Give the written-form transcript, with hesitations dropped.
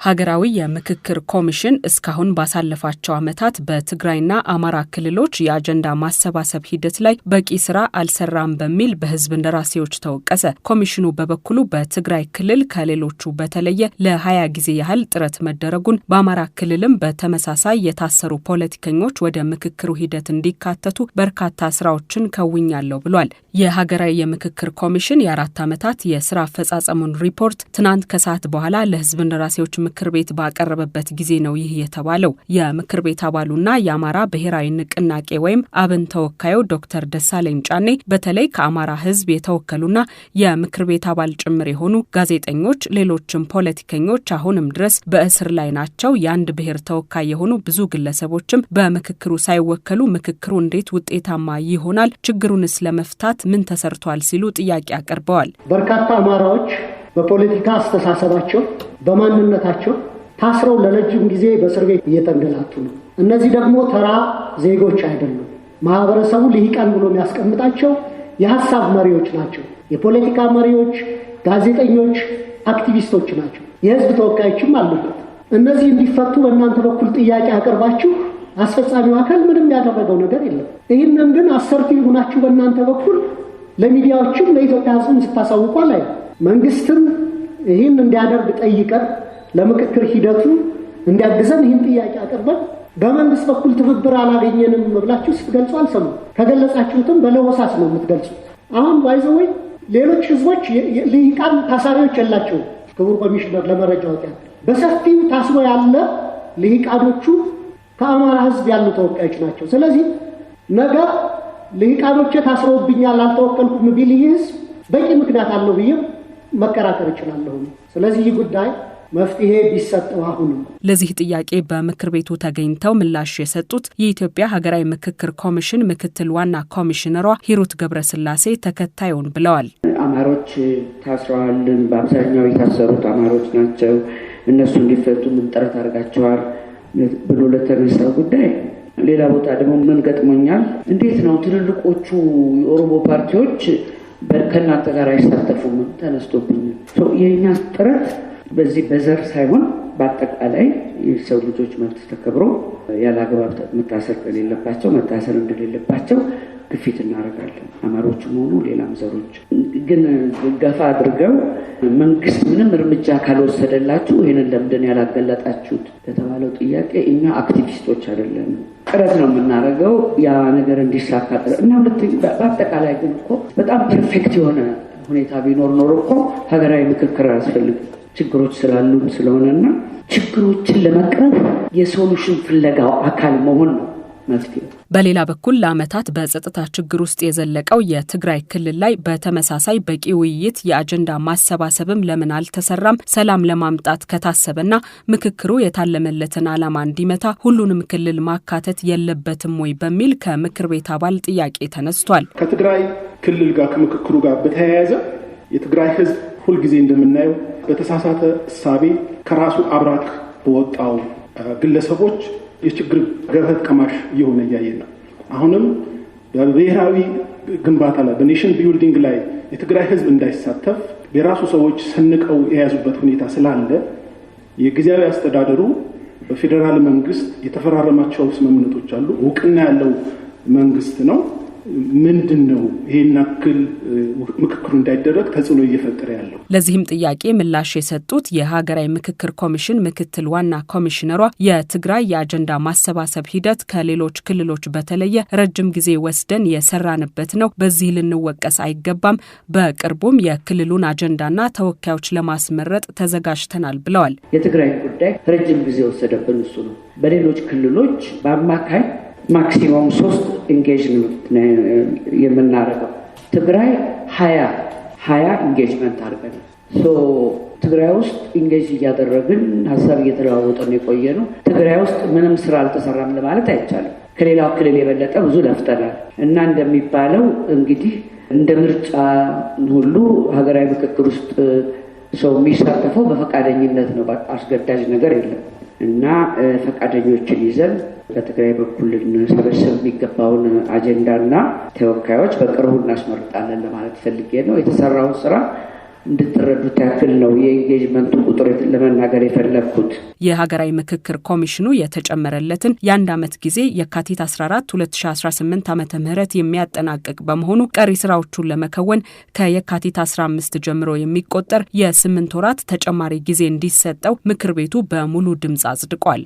ሀገራዊ የምክክር ኮሚሽን እስካሁን ባሳለፋቸው ዓመታት በትግራይና አማራ ክልሎች የአጀንዳ ማሰባሰብ ሂደት ላይ በቂ ስራ አልሰራም በሚል በህዝብ እንደራሴዎች ተወቀሰ። ኮሚሽኑ በበኩሉ በትግራይ ክልል ከሌሎቹ በተለየ ለ20 ጊዜ ያህል ጥረት መደረጉን፣ በአማራ ክልልም በተመሳሳይ የታሰሩ ፖለቲከኞች ወደ ምክክሩ ሂደት እንዲካተቱ በርካታ ስራዎችን ከውኛለሁ ብሏል። የሀገራዊ የምክክር ኮሚሽን የ4 ዓመታት የስራ አፈጻጸሙን ሪፖርት ትናንት ከሰዓት በኋላ ለህዝብ እንደራሴዎች ምክር ቤት ባቀረበበት ጊዜ ነው ይህ የተባለው። የምክር ቤት አባሉና የአማራ ብሔራዊ ንቅናቄ ወይም አብን ተወካዩ ዶክተር ደሳለኝ ጫኔ በተለይ ከአማራ ህዝብ የተወከሉና የምክር ቤት አባል ጭምር የሆኑ ጋዜጠኞች፣ ሌሎችም ፖለቲከኞች አሁንም ድረስ በእስር ላይ ናቸው። የአንድ ብሔር ተወካይ የሆኑ ብዙ ግለሰቦችም በምክክሩ ሳይወከሉ ምክክሩ እንዴት ውጤታማ ይሆናል? ችግሩንስ ለመፍታት ምን ተሰርቷል? ሲሉ ጥያቄ አቀርበዋል። በርካታ አማራዎች በፖለቲካ አስተሳሰባቸው በማንነታቸው ታስረው ለረጅም ጊዜ በእስር ቤት እየተንገላቱ ነው። እነዚህ ደግሞ ተራ ዜጎች አይደሉም። ማህበረሰቡ ልሂቃን ብሎ የሚያስቀምጣቸው የሐሳብ መሪዎች ናቸው። የፖለቲካ መሪዎች፣ ጋዜጠኞች፣ አክቲቪስቶች ናቸው። የህዝብ ተወካዮችም አሉበት። እነዚህ እንዲፈቱ በእናንተ በኩል ጥያቄ አቀርባችሁ አስፈጻሚው አካል ምንም ያደረገው ነገር የለም። ይህንን ግን አሰርቲቭ ሆናችሁ በእናንተ በኩል ለሚዲያዎችም ለኢትዮጵያ ህዝብም ስታሳውቁ ላይ መንግስትም ይህን እንዲያደርግ ጠይቀን ለምክክር ሂደቱ እንዲያግዘን ይህን ጥያቄ አቅርበን በመንግስት በኩል ትብብር አላገኘንም ብላችሁ ስትገልጹ አልሰማም። ከገለጻችሁትም በለሆሳስ ነው የምትገልጹት። አሁን ባይዘወይ ሌሎች ህዝቦች ልሂቃን ታሳሪዎች የላቸውም። ክቡር ኮሚሽነር ለመረጃ ወጣ በሰፊው ታስሮ ያለ ልሂቃኖቹ ከአማራ ህዝብ ያሉ ተወካዮች ናቸው። ስለዚህ ነገ ልሂቃኖቼ ታስረውብኛል አልተወከልኩም ቢል ይህ ህዝብ በቂ ምክንያት አለው ብዬ መከራከር እችላለሁ። ስለዚህ ይህ ጉዳይ መፍትሄ ቢሰጠው አሁን ለዚህ ጥያቄ በምክር ቤቱ ተገኝተው ምላሽ የሰጡት የኢትዮጵያ ሀገራዊ ምክክር ኮሚሽን ምክትል ዋና ኮሚሽነሯ ሂሩት ገብረስላሴ ተከታዩን ብለዋል። አማሮች ታስረዋል። በአብዛኛው የታሰሩት አማሮች ናቸው። እነሱ እንዲፈቱ ምን ጥረት አድርጋቸዋል ብሎ ለተነሳው ጉዳይ ሌላ ቦታ ደግሞ ምን ገጥሞኛል፣ እንዴት ነው ትልልቆቹ የኦሮሞ ፓርቲዎች ከእናንተ ጋር አይሳተፉም ተነስቶብኝ። የኛ ጥረት በዚህ በዘር ሳይሆን በአጠቃላይ የሰው ልጆች መብት ተከብሮ ያለ አግባብ መታሰር እንደሌለባቸው መታሰር እንደሌለባቸው ግፊት እናደርጋለን። አማሮችም ሆኑ ሌላም ዘሮች ግን ገፋ አድርገው መንግስት ምንም እርምጃ ካልወሰደላችሁ ይሄንን ለምንድን ያላገለጣችሁት ለተባለው ጥያቄ እኛ አክቲቪስቶች አይደለም፣ ጥረት ነው የምናደርገው ያ ነገር እንዲሳካ እና በአጠቃላይ ግን እኮ በጣም ፐርፌክት የሆነ ሁኔታ ቢኖር ኖሮ እኮ ሀገራዊ ምክክር አያስፈልግም። ችግሮች ስላሉን ስለሆነና ችግሮችን ለመቅረፍ የሶሉሽን ፍለጋው አካል መሆን ነው መፍትሄው። በሌላ በኩል ለዓመታት በጸጥታ ችግር ውስጥ የዘለቀው የትግራይ ክልል ላይ በተመሳሳይ በቂ ውይይት የአጀንዳ ማሰባሰብም ለምን አልተሰራም? ሰላም ለማምጣት ከታሰበና ምክክሩ የታለመለትን ዓላማ እንዲመታ ሁሉንም ክልል ማካተት የለበትም ወይ በሚል ከምክር ቤት አባል ጥያቄ ተነስቷል። ከትግራይ ክልል ጋር ከምክክሩ ጋር በተያያዘ የትግራይ ህዝብ ሁልጊዜ እንደምናየው በተሳሳተ እሳቤ ከራሱ አብራክ በወጣው ግለሰቦች የችግር ገፈት ቀማሽ እየሆነ እያየን ነው። አሁንም በብሔራዊ ግንባታ ላይ በኔሽን ቢልዲንግ ላይ የትግራይ ህዝብ እንዳይሳተፍ የራሱ ሰዎች ሰንቀው የያዙበት ሁኔታ ስላለ የጊዜያዊ አስተዳደሩ በፌዴራል መንግስት የተፈራረማቸው ስምምነቶች አሉ። እውቅና ያለው መንግስት ነው። ምንድነው ይሄን ያክል ምክክሩ እንዳይደረግ ተጽዕኖ እየፈጠረ ያለው? ለዚህም ጥያቄ ምላሽ የሰጡት የሀገራዊ ምክክር ኮሚሽን ምክትል ዋና ኮሚሽነሯ የትግራይ የአጀንዳ ማሰባሰብ ሂደት ከሌሎች ክልሎች በተለየ ረጅም ጊዜ ወስደን የሰራንበት ነው። በዚህ ልንወቀስ አይገባም። በቅርቡም የክልሉን አጀንዳና ተወካዮች ለማስመረጥ ተዘጋጅተናል ብለዋል። የትግራይ ጉዳይ ረጅም ጊዜ ወሰደብን እሱ ነው። በሌሎች ክልሎች በአማካይ ማክሲመም 3 ኢንጌጅመንት የምናደርገው ትግራይ 20 ኢንጌጅመንት አድርገናል። ትግራይ ውስጥ ኢንጌጅ እያደረግን ሀሳብ እየተለዋወጠን የቆየ ነው። ትግራይ ውስጥ ምንም ስራ አልተሰራም ለማለት አይቻልም። ከሌላው ክልል የበለጠ ብዙ ለፍተናል እና እንደሚባለው እንግዲህ እንደ ምርጫ ሁሉ ሀገራዊ ምክክር ውስጥ ሰው የሚሳተፈው በፈቃደኝነት ነው። አስገዳጅ ነገር የለም እና ፈቃደኞችን ይዘን በትግራይ በኩል ልንሰበስብ የሚገባውን አጀንዳና ተወካዮች በቅርቡ እናስመርጣለን ለማለት ፈልጌ ነው። የተሰራው ስራ እንድትረዱት ያክል ነው የኢንጌጅመንቱ ቁጥር ለመናገር የፈለኩት። የሀገራዊ ምክክር ኮሚሽኑ የተጨመረለትን የ1 ዓመት ጊዜ የካቲት 14 2018 ዓመተ ምህረት የሚያጠናቅቅ በመሆኑ ቀሪ ስራዎቹን ለመከወን ከየካቲት 15 ጀምሮ የሚቆጠር የ8 ወራት ተጨማሪ ጊዜ እንዲሰጠው ምክር ቤቱ በሙሉ ድምጽ አጽድቋል።